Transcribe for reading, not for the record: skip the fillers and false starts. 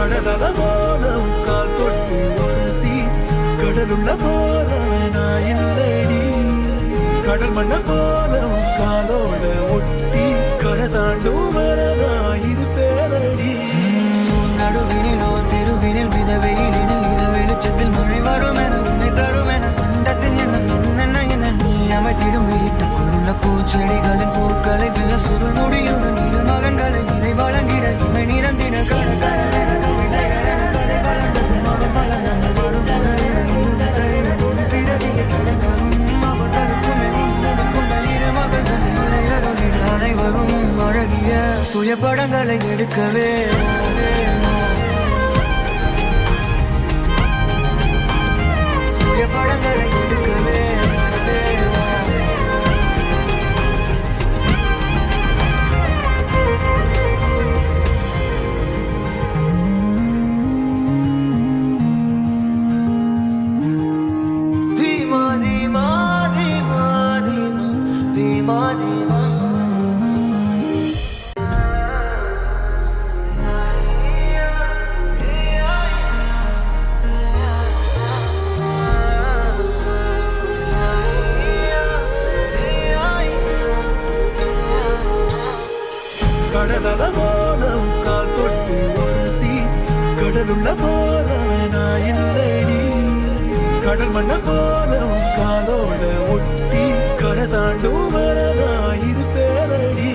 கடலோனம் கால் தொட்டு உரசி கடலுள்ள போலவே நான் இல்லடி கடல் மண்ண போலம் காலோட ஒட்டி கரை தாண்டும் வரதா இது பேரடி நடுவினிலோ திருவினில் வித வெயிலினில் இத வெளிச்சத்தில் மழை வரும் என உன்னை தரும் என கண்டத்தின் என்ன என்ன நீ அமைத்திடும் வீட்டுக்குள்ள பூச்செடிகளின் பூக்களை வெல்ல சுருள் முடியுடன் இரு மகன்களை இதை வழங்கிட இவை நிறந்திட அனைவரும் அழகிய சுய படங்களை எடுக்கவே படங்களை எடுக்கவே தீமா தீமா தீமா தீமா தீமா தீமா கடலோனம் கால் தொட்டு உரசி கடலுள்ள போலவே நான் இல்லடி கடல் மண்ண போலம் காலோட ஒட்டி கரை தாண்டும் வரதா இது பேரடி